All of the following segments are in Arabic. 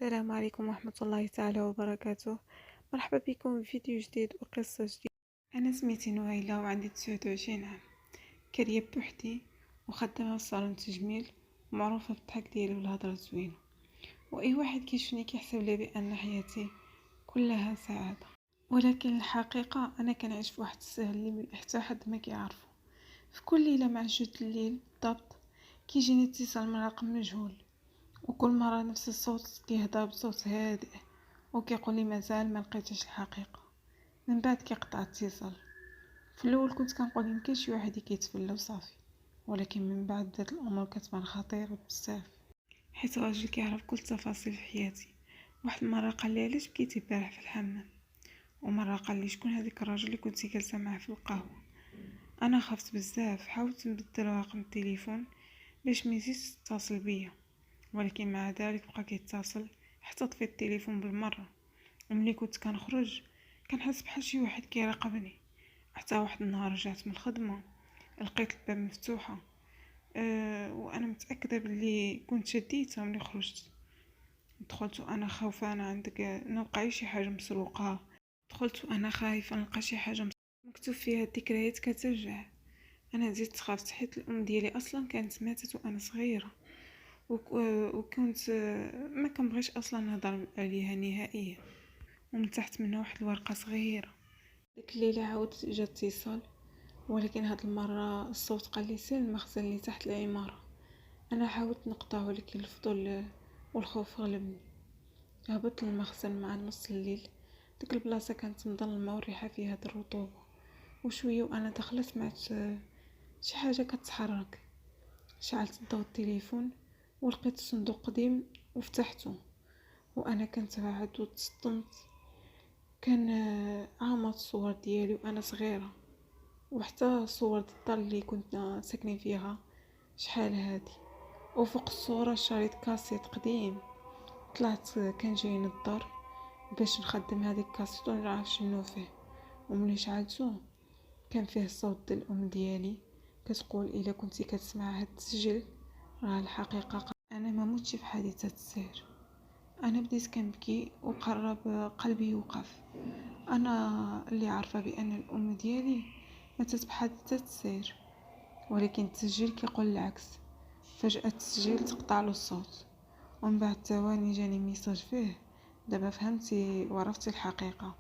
السلام عليكم ورحمة الله تعالى وبركاته. مرحبا بكم في فيديو جديد وقصة جديدة. أنا سميتي نويلة وعندي 29 عام، كارية بوحدي وخدامة في صالون تجميل، ومعروفة بالضحك ديالي والهضرة الزوينة، وأي واحد كيشوفني كيحسب لي بأن حياتي كلها سعادة، ولكن الحقيقة أنا كنعيش في واحد السهل اللي حتى حد ما كيعرفه. في كل ليلة مع جوج الليل بالضبط كيجيني اتصال من رقم مجهول، وكل مرة نفس الصوت كيهضر بصوت هادئ وكيقول لي مازال ما لقيتش الحقيقة. من بعد كيقطع الاتصال. في الاول كنت كنقول يمكن شي واحد كيتفلى وصافي، ولكن من بعد بدات الامور كتبان خطيره بزاف، حيت راجل كيعرف كل تفاصيل في حياتي. واحد المره قال لي علاش بكيتي البارح في الحمام، ومره قال لي شكون هذاك الراجل اللي كنتي جالسه معاه في القهوه. انا خفت بزاف، حاولت نبدل رقم التليفون باش ما يزيدش يتصل بيا، ولكن مع ذلك بقى كيتصل حتى طفيت التليفون بالمره. وملي كنت كنخرج كنحس بحال شي واحد كيراقبني، حتى واحد النهار رجعت من الخدمه لقيت الباب مفتوحه. وانا متاكده بلي كنت شديتها. ملي خرجت دخلت وانا خوفانه عندك نلقى شي حاجه مسروقه. دخلت وانا خايفه نلقى شي حاجه مكتوب فيها الذكريات كترجع. انا زدت خفت حيت الام ديالي اصلا كانت ماتت وانا صغيره، وكنت ما كنبغيش اصلا نهضر عليها نهائيا. ومن تحت منها واحد الورقه صغيره. ديك الليله عاود جا اتصال، ولكن هاد المره الصوت قال لي سير المخزن اللي تحت العماره. انا حاولت نقطعه ولكن الفضول والخوف غلبني. هبطت للمخزن مع نص الليل. ديك البلاصه كانت مظلمه والريحه فيها الرطوبه، وشويه وانا داخله سمعت شي حاجه كتحرك. شعلت ضوء التليفون ولقيت صندوق قديم وفتحته، وانا كنت قاعد وتصدمت. كان عامر الصور ديالي وانا صغيره، وحتى صور الدار اللي كنا ساكنين فيها شحال هادي. وفوق الصوره شريط كاسيت قديم. طلعت كان جايين الدار باش نخدم هذيك الكاسيت ونعرف شنو فيه. وملي شعلته كان فيه الصوت ديال الام ديالي كتقول الا كنتي كتسمع هاد التسجيل راه الحقيقه انا ما موتش في حادثه السير. انا بديت كنبكي وقرب قلبي يوقف. انا اللي عارفه بان الام ديالي ماتت بحادثه السير، ولكن التسجيل كيقول العكس. فجاه التسجيل تقطع له الصوت، ومن بعد ثواني جاني ميساج فيه دابا فهمتي وعرفتي الحقيقه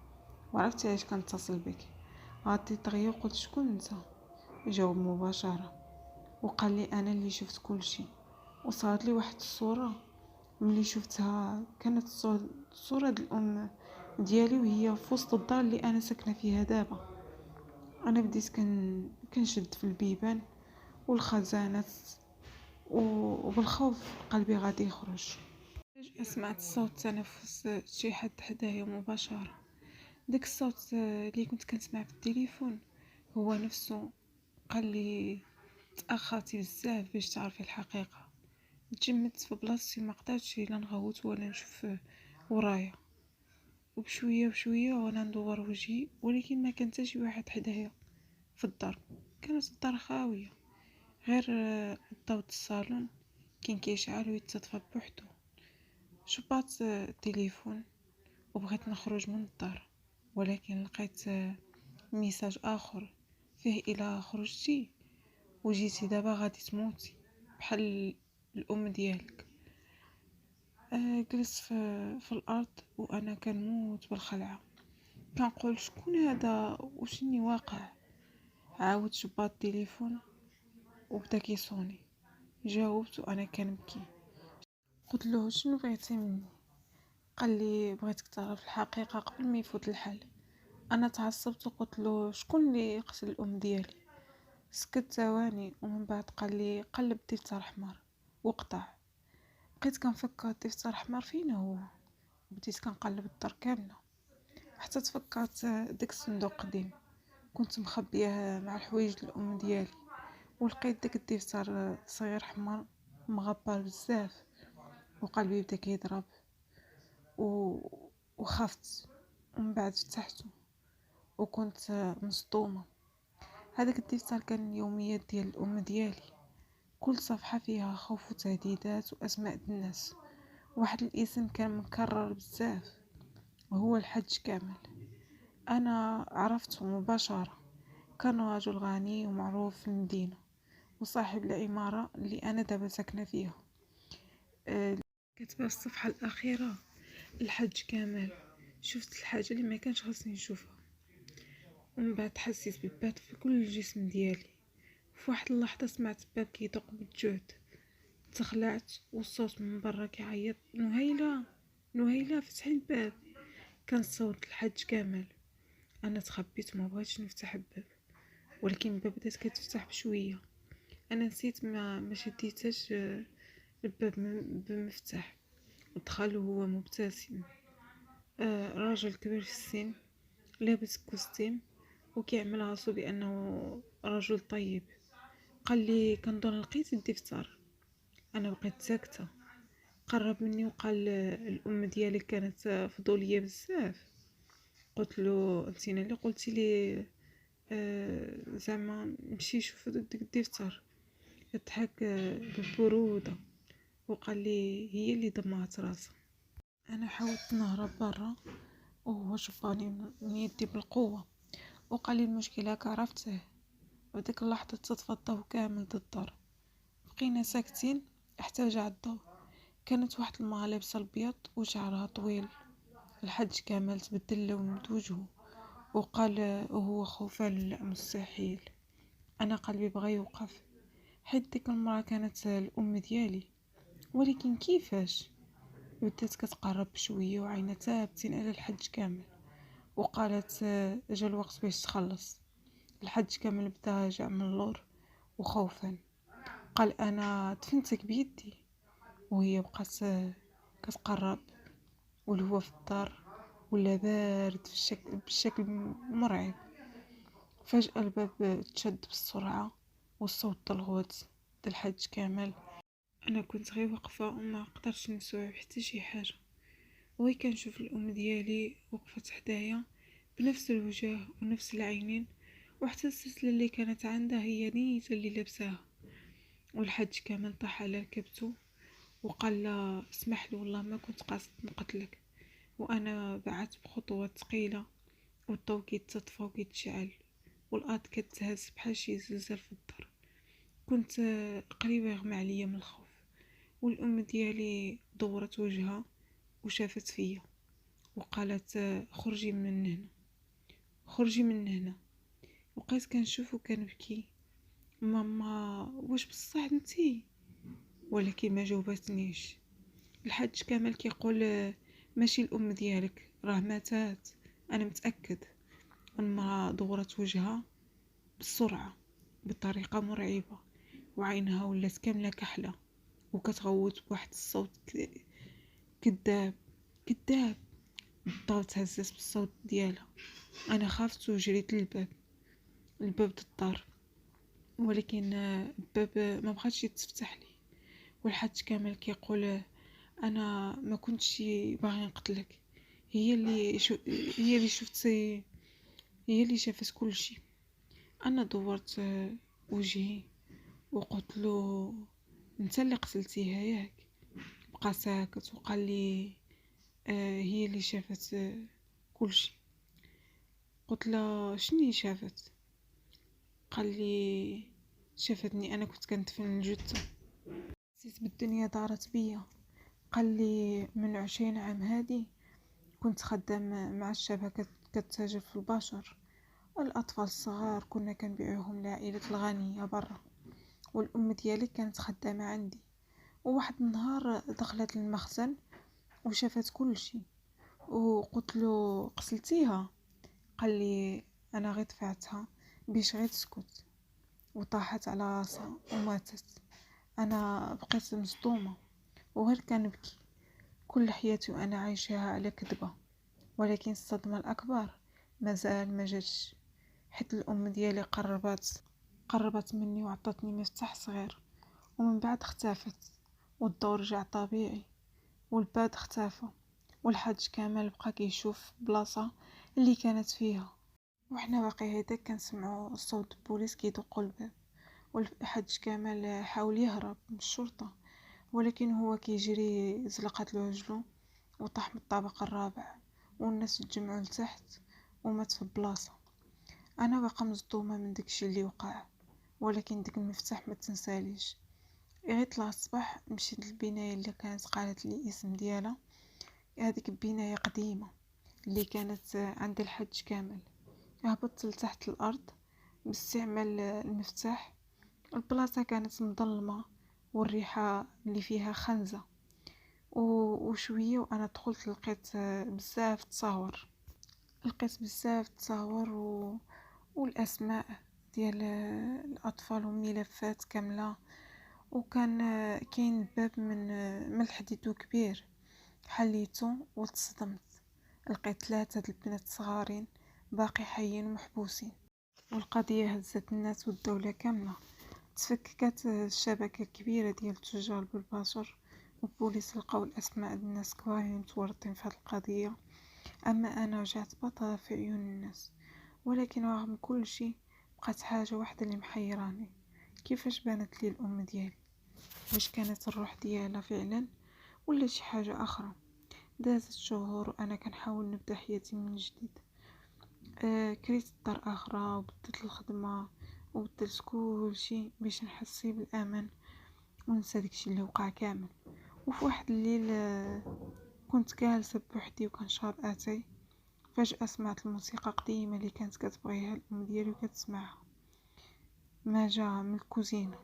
وعرفتي علاش كنتصل بك. عطيت دغيا وقلت شكون انت؟ جاوب مباشره وقال لي انا اللي شفت كل شيء. وصارت لي واحد الصوره ملي شفتها كانت صورة الام ديالي وهي في وسط الدار اللي انا ساكنه فيها دابا. انا بديت كنشد في البيبان والخزانات وبالخوف قلبي غادي يخرج. فجأة سمعت صوت تنفس شي حد حدايا مباشرة. داك الصوت اللي كنت كنسمع في التليفون هو نفسه. قال لي تأخرتي بزاف باش تعرفي الحقيقة. تجمدت في بلاصتي، ما قدرتش لا نغوت ولا نشوف ورايا. وبشويه بشويه وانا ندور وجهي، ولكن ما كان حتى شي واحد حدايا في الدار. كانت الدار خاويه، غير الضوء الصالون كان كيشعل ويتطفى بوحدو. شبعت التليفون وبغيت نخرج من الدار، ولكن لقيت ميساج اخر فيه الى خرجتي وجيتي دابا غادي تموتي بحال الام ديالك. جلست في الارض وانا كنموت بالخلعه، كنقول شكون هذا وشني واقع. عاود شبات التليفون وبدا كيصوني. جاوبت وانا كنبكي. قلت له شنو بغيتي مني؟ قال لي بغيتك تعرف الحقيقه قبل ما يفوت الحال. انا تعصبت وقلت له شكون اللي قتل الام ديالي؟ سكت ثواني ومن بعد قال لي قلب دفتر احمر وقطع. بقيت كنفكر دفتر احمر فين هو. بديت كنقلب الدار كامله حتى تفكرت داك الصندوق قديم كنت مخبياه مع الحوايج الام ديالي. ولقيت داك الدفتر صغير حمر مغبر بزاف، وقلبي بدا كيضرب و... وخفت. ومن بعد فتحته وكنت مصدومه. هذاك الدفتر كان اليوميات ديال الام ديالي، كل صفحه فيها خوف وتهديدات واسماء الناس واحد الاسم كان مكرر بزاف وهو الحج كامل. أنا عرفته مباشرة، كان رجل غني ومعروف في المدينة وصاحب العمارة اللي أنا دابا ساكنة فيها. كتبه في الصفحة الأخيرة الحج كامل. شفت الحاجة اللي ما كانش خاصني نشوفها، ومن بعد حسيت ببات في كل الجسم ديالي. في واحد اللحظة سمعت الباب كيدق بالجهد، تخلعت والصوت من برا كيعيط: نهيلة نهيلة فتحي الباب. كان صوت الحج كامل. انا تخبيت وما بغيتش نفتح الباب، ولكن الباب بدات كتفتح بشويه. انا نسيت ما شديتش الباب بمفتاح. ودخل وهو مبتسم، راجل كبير في السن لابس كوستيم وكيعمل راسو بانه رجل طيب. قال لي: كنظن لقيت الدفتر. انا بقيت ساكته. قرب مني وقال: الام ديالك كانت فضوليه بزاف. قلت له: انتينا اللي قلتي لي زعما نمشي نشوف داك الدفتر. ضحك ببروده وقال لي: هي اللي دمعت راسها. انا حاولت نهرب برا وهو شفاني من يدي بالقوه وقال لي: المشكله راك عرفته. وديك اللحظه تطفى الضو كامل ضد الدار. بقينا ساكتين حتى جا الضو. كانت واحد المرأة لابسه الابيض وشعرها طويل. الحج كامل تبدل لون وجهه وقال وهو خوفان: لا مستحيل. انا قلبي بغى يوقف، حيت ديك المرأة كانت الام ديالي. ولكن كيفاش؟ بدات كتقرب بشويه وعينتها ثابتين على الحج كامل وقالت: جا الوقت باش تخلص. الحج كامل بدا جاع من اللور وخوفا. قال: انا دفنتك بيدي. وهي بقات كتقرب والهواء في الدار ولا بارد بشكل مرعب. فجأة الباب تشد بسرعة والصوت الغوت د الحج كامل. انا كنت غير واقفه وما قدرتش نستوعب حتى شي حاجه، وهي كنشوف الام ديالي وقفت حدايا بنفس الوجه ونفس العينين، وحتى السلسله اللي كانت عندها هي نيته اللي لابساها. والحج كامل طاح على ركبته وقال لا: اسمح لي والله ما كنت قاصد نقتلك. وانا بعت بخطوات ثقيله والضو كيتطفى وكيتشعل والارض كتهز بحال شي زلزال في الدار. كنت قريبه يغمى عليا من الخوف. والام ديالي دورت وجهها وشافت فيا وقالت: خرجي من هنا، خرجي من هنا. وبقيت كنشوف وكنبكي: ماما واش بصح انتي؟ ولكن ما جاوبتنيش. الحاج كامل كيقول: ماشي الام ديالك راه ماتات، انا متاكد. المراه دورت وجهها بسرعه بطريقه مرعبه وعينها ولات كامله كحله وكتغوت بواحد الصوت كذاب كذاب. الضو تهزت بالصوت ديالها. انا خافت وجريت للباب، الباب الدار، ولكن الباب ما بغاش يتفتح لي. والحاج كامل كيقول: انا ما كنتش باغي نقتلك، هي اللي هي اللي هي اللي شافت كل شيء. انا دورت وجهي وقلت له: انت اللي قتلتيها ياك؟ بقى ساكت وقال لي: هي اللي شافت كل شيء. قلت له: شنو شافت؟ قال لي: شافتني انا كنت كندفن الجثه. حسيت بالدنيا دارت بيا. قال لي: من 20 عام هادي كنت خدام مع الشبكة كتاجر في البشر. الأطفال الصغار كنا كنبيعوهم للعائلات الغنية برا، والأم ديالي كانت خدامة عندي. وواحد النهار دخلت المخزن وشافت كل شيء. وقلت له: قتلتيها؟ قال لي: أنا غير دفعتها باش غير تسكت. وطاحت على راسها وماتت. أنا بقيت مصدومة وغير كنبكي. كل حياتي وأنا عايشاها على كذبة. ولكن الصدمة الأكبر مازال ما جاتش، حيت الأم ديالي قربت مني وعطتني مفتاح صغير، ومن بعد اختفت. والضو رجع طبيعي والباب اختفى والحاج كامل بقى كيشوف بلاصة اللي كانت فيها. وحنا باقي هيدا كنسمعوا صوت البوليس كيدقوا الباب. والحاج كامل حاول يهرب من الشرطة، ولكن هو كيجري زلقت له رجلو وطاح من الطابق الرابع، والناس تجمعوا لتحت ومات في بلاصة. انا باقا مصدومه من داكشي اللي وقع، ولكن داك المفتاح ما تنساليش. غير طلع الصباح مشيت للبنايه اللي كانت قالت لي الاسم ديالها. هذيك بنايه قديمه اللي كانت عند الحج كامل. هبطت لتحت الارض باستعمال المفتاح. البلاصه كانت مظلمه والريحه اللي فيها خنزه، وشويه وانا دخلت لقيت بزاف تصاور. والاسماء ديال الاطفال والملفات كامله. وكان كاين باب من الحديد كبير، حليته وتصدمت. لقيت 3 د البنات صغارين باقي حيين ومحبوسين، والقضيه هزت الناس والدوله كامله. تفككت الشبكه الكبيره ديال التجار بالبشر، والبوليس لقاو الاسماء ديال الناس كبارين متورطين في هاد القضيه. اما انا رجعت بطلة في عيون الناس. ولكن رغم كل شيء بقات حاجه واحده اللي محيراني: كيفاش بانت لي الام ديالي؟ واش كانت الروح ديالها فعلا ولا شي حاجه اخرى؟ دازت شهور وانا كنحاول نبدا حياتي من جديد. كريت دار اخرى وبدلت الخدمه وبدلت كل شيء باش نحس بالامان ونسى داكشي اللي وقع كامل. وفي واحد الليل كنت جالسه بوحدي وكنشرب اتاي، فجاه سمعت الموسيقى قديمه اللي كانت كتبغيها الام ديالي وكتسمعها. ما جا من الكوزينه.